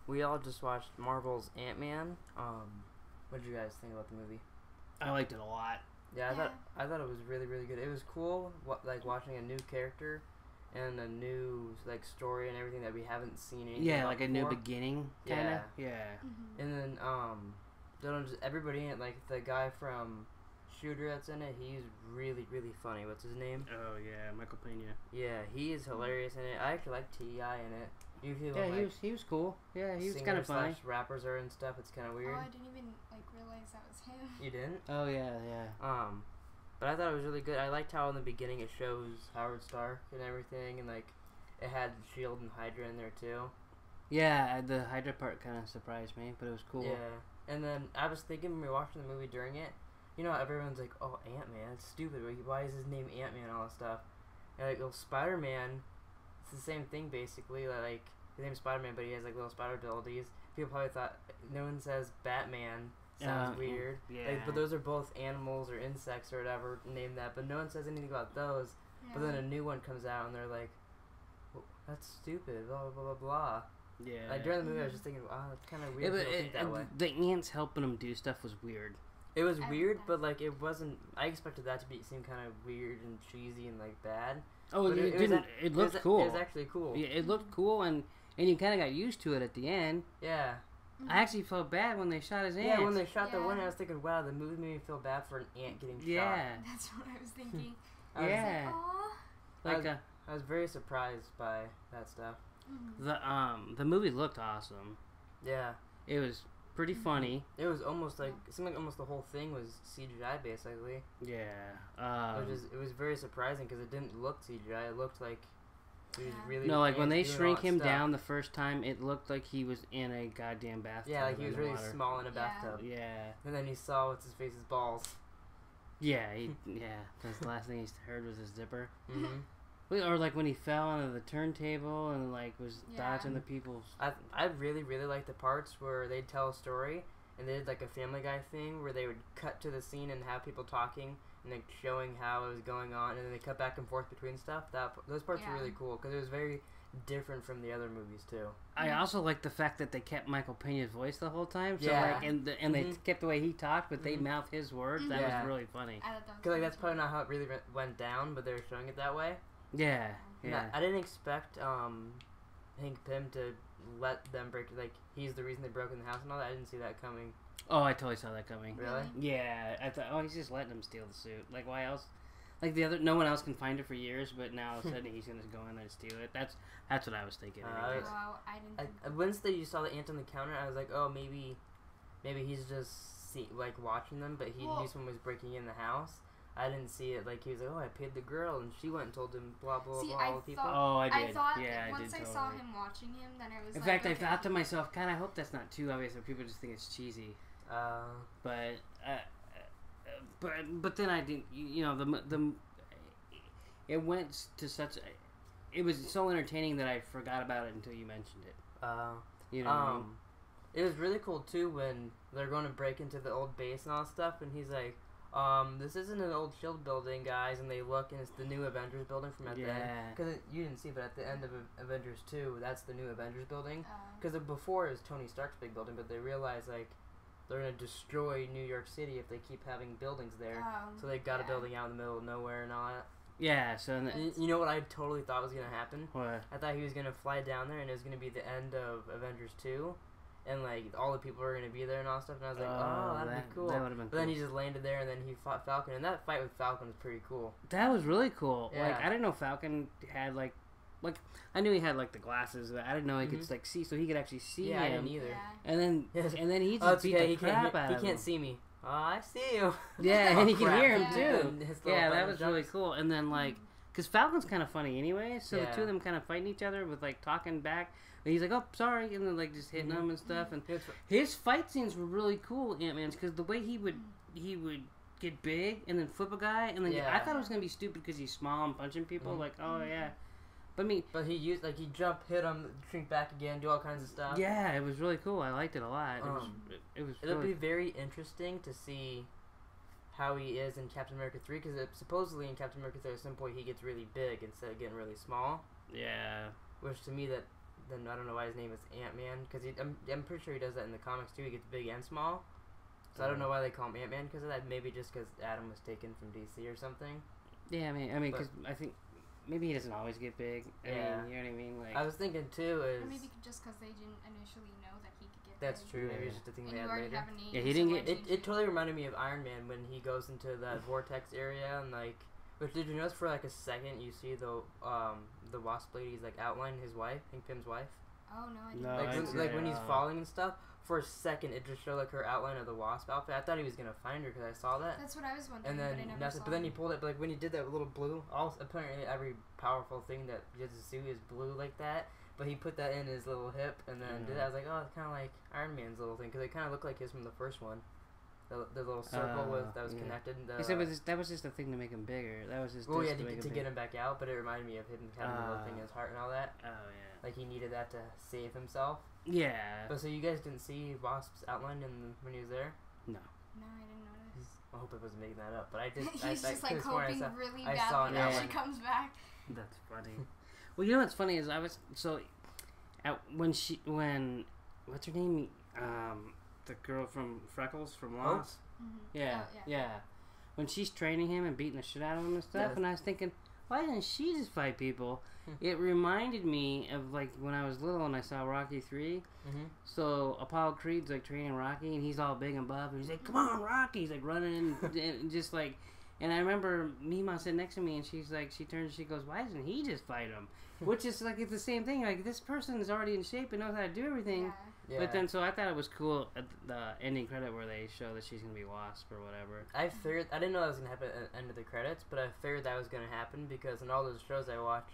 we all just watched Marvel's Ant-Man. What did you guys think about the movie? I liked it a lot. Yeah, I thought it was really really good. It was cool, like watching a new character and a new like story and everything that we haven't seen. Yeah, like before. a new beginning, kind of. Yeah. And then everybody in it, like the guy from Shooter that's in it, he's really really funny. What's his name? Oh yeah, Michael Pena. Yeah, he is hilarious in it. I actually like T.I. in it. Usually Yeah, when, he was cool. Yeah, he was kind of funny. Rappers are and stuff. It's kind of weird. Oh, I didn't even realize that was him. You didn't? Oh yeah. But I thought it was really good. I liked how in the beginning it shows Howard Stark and everything, and like it had Shield and Hydra in there too. Yeah, the Hydra part kind of surprised me, but it was cool. Yeah, and then I was thinking when we were watching the movie during it, you know, everyone's like, "Oh, Ant-Man, it's stupid. Why is his name Ant-Man?" and all that stuff. And like, well, Spider-Man, it's the same thing basically. Like his name's Spider-Man, but he has like little spider abilities. People probably thought no one says Batman. Sounds weird. Yeah. Like, but those are both animals or insects or whatever. Name that, but no one says anything about those. Yeah. But then a new one comes out and they're like, well, "That's stupid." Blah blah blah blah. Yeah. Like during the movie, I was just thinking, "Wow, that's kind of weird." Yeah, to think that way. the ants helping him do stuff was weird. It was weird, but like it wasn't. I expected that to seem kind of weird and cheesy and like bad. Oh, but it didn't. It looked cool. It was actually cool. Yeah, it looked cool, and you kind of got used to it at the end. Yeah. I actually felt bad when they shot his ants. Yeah, when they shot the one, I was thinking, wow, the movie made me feel bad for an ant getting shot. Yeah. That's what I was thinking. Yeah. I was very surprised by that stuff. The movie looked awesome. Yeah. It was pretty funny. It was almost like it seemed like almost the whole thing was CGI basically. Yeah. It was very surprising because it didn't look CGI. It looked like he was really like when they shrink him down the first time, it looked like he was in a goddamn bathtub. Yeah, like he was really water. small in a bathtub. Yeah. And then he saw what's his face's balls. Yeah, that's the last thing he heard was his zipper. Mm-hmm. Or like when he fell onto the turntable and like was dodging the people's. I really really liked the parts where they'd tell a story and they did like a Family Guy thing where they would cut to the scene and have people talking and like showing how it was going on, and then they cut back and forth between stuff. Those parts were really cool because it was very different from the other movies too. I also like the fact that they kept Michael Pena's voice the whole time. So like, and they kept the way he talked, but they mouth his words. That was really funny. Because like that's probably not how it really went down, but they were showing it that way. Yeah. I didn't expect Hank Pym to let them break. Like he's the reason they broke in the house and all that. I didn't see that coming. Oh, I totally saw that coming. Really? Yeah. I thought, he's just letting them steal the suit. Like, why else? Like no one else can find it for years, but now suddenly he's gonna go in there and steal it. That's what I was thinking. I didn't. Once you saw the ant on the counter, I was like, oh, maybe he's just watching them, but he knew someone was breaking in the house. I didn't see it like he was like, oh, I paid the girl, and she went and told him blah blah blah all the people. Oh, I did. I thought once I saw him watching him, then it was. In fact, I thought to myself, God, I hope that's not too obvious, or people just think it's cheesy. But then I didn't. It went to such. It was so entertaining that I forgot about it until you mentioned it. You know what I mean? It was really cool too when they're going to break into the old base and all that stuff, and he's like, this isn't an old Shield building, guys, and they look, and it's the new Avengers building from at the end. Because you didn't see, but at the end of Avengers 2, that's the new Avengers building. Because before it was Tony Stark's big building, but they realized, like, they're going to destroy New York City if they keep having buildings there. So they got a building out in the middle of nowhere and all that. Yeah, so... You know what I totally thought was going to happen? What? I thought he was going to fly down there, and it was going to be the end of Avengers 2. And, like, all the people were going to be there and all that stuff. And I was like, oh, that'd be cool. That would have been cool. But then he just landed there, and then he fought Falcon. And that fight with Falcon was pretty cool. That was really cool. Yeah. Like, I didn't know Falcon had, like, I knew he had, like, the glasses. But I didn't know he could, like, see. So he could actually see him. I didn't either. Yeah. And then he just beat the crap out of him. He can't see me. Oh, I see you. Yeah, and he can hear him, too. Yeah, that was really cool. And then, like... Because Falcon's kind of funny anyway, so the two of them kind of fighting each other with, like, talking back. And he's like, oh, sorry, and then, like, just hitting them and stuff. And his fight scenes were really cool, Ant-Man's, because the way he would get big and then flip a guy, and then I thought it was going to be stupid because he's small and punching people, like, oh, yeah. But he used, like, he'd jump, hit him, shrink back again, do all kinds of stuff. Yeah, it was really cool. I liked it a lot. It'll be very interesting to see how he is in Captain America 3, because supposedly in Captain America 3 at some point he gets really big instead of getting really small. Yeah. Which to me then I don't know why his name is Ant-Man, because I'm pretty sure he does that in the comics too. He gets big and small. So I don't know why they call him Ant-Man because of that. Maybe just because Adam was taken from DC or something. Yeah, I mean, because I think maybe he doesn't always get big. I mean, you know what I mean? Like, I was thinking too is... Or maybe just because they didn't initially know that he could get That's big. true. Maybe it's just a thing they had later. Yeah, he didn't get... It totally reminded me of Iron Man when he goes into that vortex area and like... But did you notice for like a second you see the Wasp lady's like outline his wife, Hank Pym's wife? Oh no, I didn't. Like when he's falling and stuff. For a second, it just showed like her outline of the Wasp outfit. I thought he was gonna find her because I saw that. That's what I was wondering. And then but I never nothing. saw But then he him. pulled it. But like when he did that little blue, apparently every powerful thing that Jitsu is blue like that. But he put that in his little hip and then did that. I was like, oh, it's kind of like Iron Man's little thing because it kind of looked like his from the first one. The little circle that was connected. That was just a thing to make him bigger. That was just. Well, yeah, to get him back out. But it reminded me of him having the little thing in his heart and all that. Oh yeah. Like he needed that to save himself. Yeah. But so you guys didn't see Wasp's outline when he was there? No. No, I didn't notice. I hope I wasn't making that up, but I did. He's just like hoping really I saw badly that she comes back. That's funny. Well, you know what's funny is when what's her name? The girl from Freckles from Lost. Mm-hmm. Yeah, yeah. When she's training him and beating the shit out of him and stuff, Yes. and I was thinking, why didn't she just fight people? It reminded me of like when I was little and I saw Rocky 3. Mm-hmm. So Apollo Creed's like training Rocky and he's all big and buff and he's like, "Come on, Rocky!" He's like running and just like. And I remember Mima sitting next to me and she's like, she turns, she goes, "Why doesn't he just fight him?" Which is like it's the same thing. Like this person is already in shape and knows how to do everything. Yeah. Yeah. But then, so I thought it was cool at the ending credit where they show that she's gonna be Wasp or whatever. I didn't know that was gonna happen at the end of the credits, but I figured that was gonna happen because in all those shows I watch,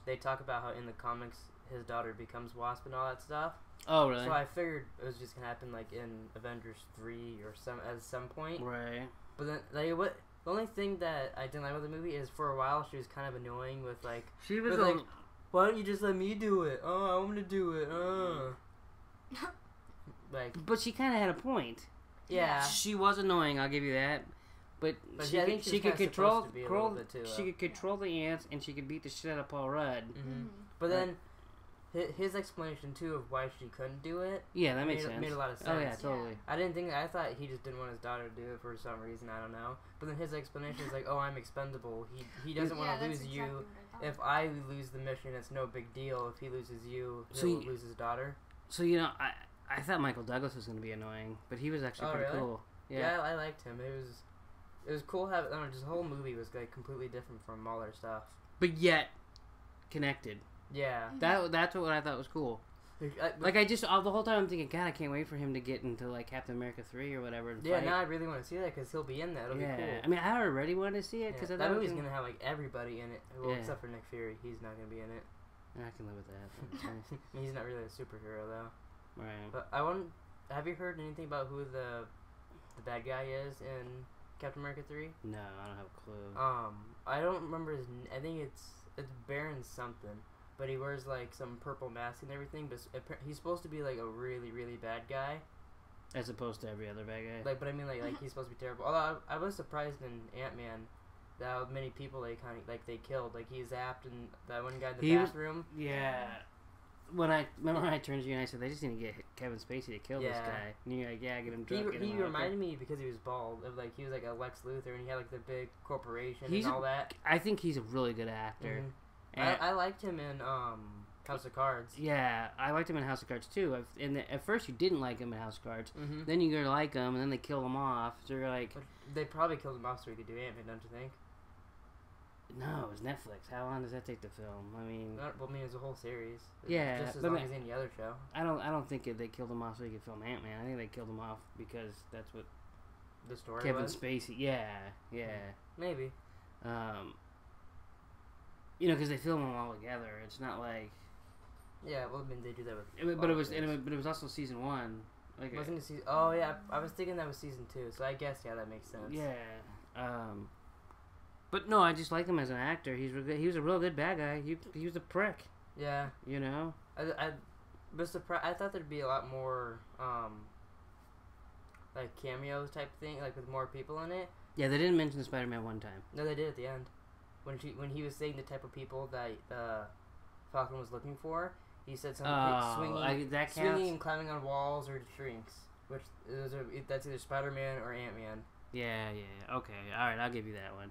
they talk about how in the comics his daughter becomes Wasp and all that stuff. Oh, really? So I figured it was just gonna happen like in Avengers 3 or at some point. Right. But then the only thing that I didn't like about the movie is for a while she was kind of annoying with like She was like, why don't you just let me do it? Oh, I want to do it. Like, but she kind of had a point. yeah. She was annoying. I'll give you that. But she could control she could control the ants and she could beat the shit out of Paul Rudd. Mm-hmm. But then his explanation too of why she couldn't do it. Yeah, that makes sense. Made a lot of sense. Oh yeah, totally. I thought he just didn't want his daughter to do it for some reason. I don't know. But then his explanation is like, oh, I'm expendable. He doesn't want to lose exactly you. If I lose the mission, it's no big deal. If he loses you, he'll lose his daughter. So you know, I thought Michael Douglas was going to be annoying, but he was actually pretty cool. Yeah, I liked him. It was cool having. I don't know, just the whole movie was like completely different from all their stuff. But yet connected. Yeah. That's what I thought was cool. Like I just the whole time I'm thinking, God, I can't wait for him to get into like Captain America 3 or whatever. And yeah, fight. now I really want to see that because he'll be in that. It'll be cool. I mean, I already wanted to see it because that movie's gonna have like everybody in it. Well, except for Nick Fury, he's not gonna be in it. I can live with that. I mean, he's not really a superhero though. Right. But have you heard anything about who the bad guy is in Captain America 3? No, I don't have a clue. I don't remember his. I think it's Baron something. But he wears like some purple mask and everything. But he's supposed to be like a really, really bad guy, as opposed to every other bad guy. Like, but I mean, like he's supposed to be terrible. Although I was surprised in Ant-Man that how many people they they killed. Like he zapped and that one guy in the bathroom. Yeah. When I turned to you and I said they just need to get Kevin Spacey to kill this guy. And you're like, yeah, get him drunk. He reminded me because he was bald of like he was like a Lex Luthor and he had like the big corporation and all that. I think he's a really good actor. Mm-hmm. I liked him in House of Cards. Yeah, I liked him in House of Cards too. At first you didn't like him in House of Cards. Mm-hmm. Then you go like him, and then they kill him off. So you're like... But they probably killed him off so he could do Ant-Man, don't you think? No, it was Netflix. How long does that take to film? I mean... it's a whole series. Yeah. Just as long as any other show. I don't think they killed him off so he could film Ant-Man. I think they killed him off because that's what... The story Kevin was? Spacey. Yeah. Maybe. You know, because they film them all together. It's not like... Yeah, well, I mean, they do that with... But it was also season 1. Like, wasn't it season... Oh, yeah, I was thinking that was season 2, so I guess, yeah, that makes sense. Yeah. But no, I just like him as an actor. He was a real good bad guy. He was a prick. Yeah. You know? I was surprised... I thought there'd be a lot more, like, cameos type thing, like, with more people in it. Yeah, they didn't mention Spider-Man one time. No, they did at the end. When he was saying the type of people that Falcon was looking for. He said something like swinging and climbing on walls or shrinks. Which that's either Spider-Man or Ant-Man. Yeah. Okay, all right, I'll give you that one.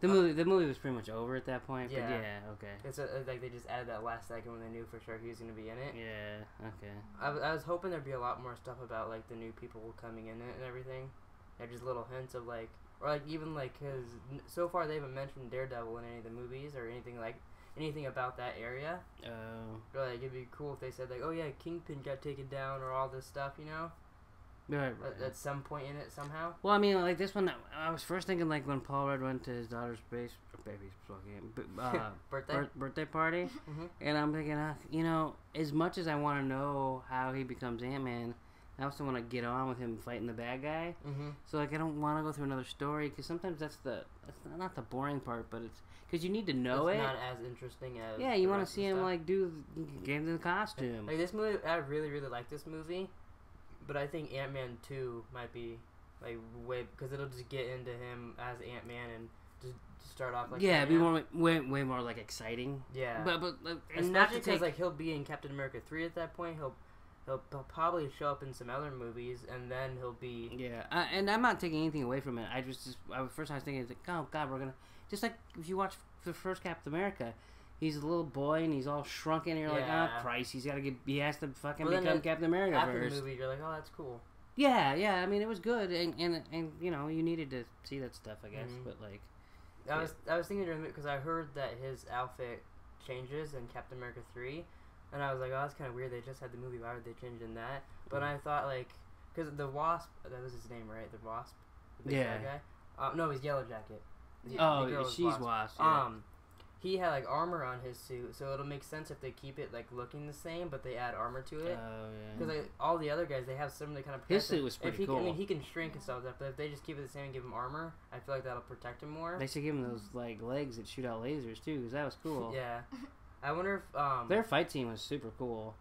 The movie was pretty much over at that point. Yeah. But yeah. Okay. It's like they just added that last second when they knew for sure he was going to be in it. Yeah. Okay. I was hoping there'd be a lot more stuff about like the new people coming in it and everything. Yeah, just little hints of like, or like even like, cause so far they haven't mentioned Daredevil in any of the movies or anything about that area. Oh. Or like it'd be cool if they said like, oh yeah, Kingpin got taken down or all this stuff, you know. Right. At some point in it somehow. Well, I mean, like this one, I was first thinking like when Paul Rudd went to his daughter's birthday party, and I'm thinking, you know, as much as I want to know how he becomes Ant-Man, I also want to get on with him fighting the bad guy. So like I don't want to go through another story because sometimes that's not the boring part, but it's because you need to know it's not as interesting as you want to see him like get into the costume. Like this movie, I really like this movie. But I think Ant-Man 2 might be like way because it'll just get into him as Ant-Man and just start off like it'd be way more like exciting. Yeah, but especially because like he'll be in Captain America 3 at that point. He'll probably show up in some other movies and then he'll be and I'm not taking anything away from it. First I was thinking like, oh god, we're gonna just like if you watch the first Captain America. He's a little boy and he's all shrunken. And you're like, oh Christ, he has to fucking become Captain America after first. The movie, you're like, oh, that's cool. Yeah. I mean, it was good, and you know, you needed to see that stuff, I guess. But like, I was thinking during because I heard that his outfit changes in Captain America 3, and I was like, oh, that's kind of weird. They just had the movie. Why would they change in that? But I thought like, because the Wasp, that was his name, right? The Wasp. The big bad guy. No, he's Yellowjacket. Oh, she's Wasp. He had like armor on his suit, so it'll make sense if they keep it like looking the same, but they add armor to it. Oh yeah. Because like all the other guys, they have similar kind of. His suit was pretty cool. I mean, he can shrink and stuff like that, but if they just keep it the same and give him armor, I feel like that'll protect him more. They should give him those like legs that shoot out lasers too, because that was cool. Yeah, I wonder if their fight scene was super cool.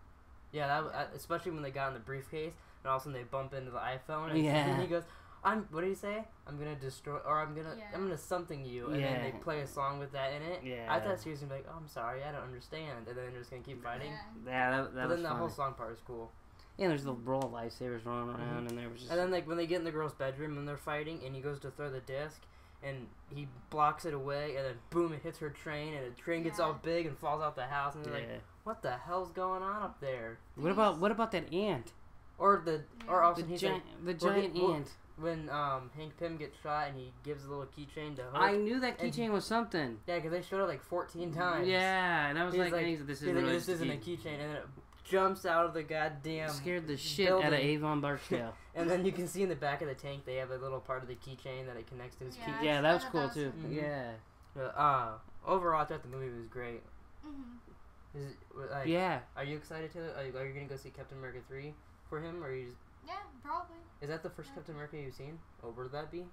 Yeah, especially when they got in the briefcase and all of a sudden they bump into the iPhone and he goes. What did he say? I'm gonna destroy, or I'm gonna something you, and then they play a song with that in it. Yeah. I thought she was gonna be like, oh, I'm sorry, I don't understand, and then they're just gonna keep fighting. Yeah, that was then the funny. whole song part was cool. Yeah, there's the roll of lightsabers rolling around, and there was just. And then like when they get in the girl's bedroom and they're fighting, and he goes to throw the disc, and he blocks it away, and then boom, it hits her train, and the train gets all big and falls out the house, and they're like, what the hell's going on up there? What about that ant? Or also the giant ant. When Hank Pym gets shot and he gives a little keychain to Hook. I knew that keychain was something. Yeah, because they showed it like 14 times. Yeah, and I was like this isn't a keychain, and then it jumps out of the goddamn scared the shit building. out of Avon Barksdale. And then you can see in the back of the tank they have a little part of the keychain that it connects to his key. Yeah, that was cool too. Yeah. Overall, I thought the movie was great. Yeah. Are you excited are you gonna go see Captain America 3 for him, or are you just? Yeah, probably. Is that the first Captain America you've seen? Or would that be?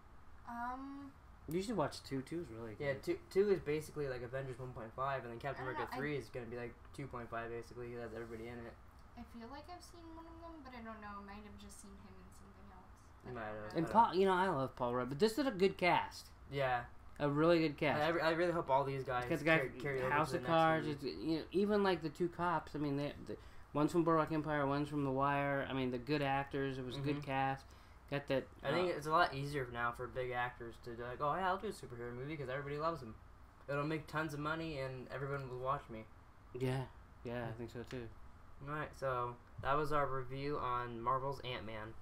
You should watch 2. 2 is really good. Yeah, 2 is basically like Avengers 1.5, and then Captain America 3 is going to be like 2.5 basically. It has everybody in it. I feel like I've seen one of them, but I don't know. I might have just seen him in something else. You might have. And Paul, you know, I love Paul Rudd, but this is a good cast. Yeah. A really good cast. I really hope all these guys carry over House to of the Cards, next movie. you know, even like the 2 cops. I mean, one's from Boardwalk Empire, one's from The Wire. I mean, the good actors. It was a good cast. Got that. I think it's a lot easier now for big actors to be like, oh yeah, I'll do a superhero movie because everybody loves them. It'll make tons of money and everyone will watch me. Yeah, I think so too. Alright, so that was our review on Marvel's Ant-Man.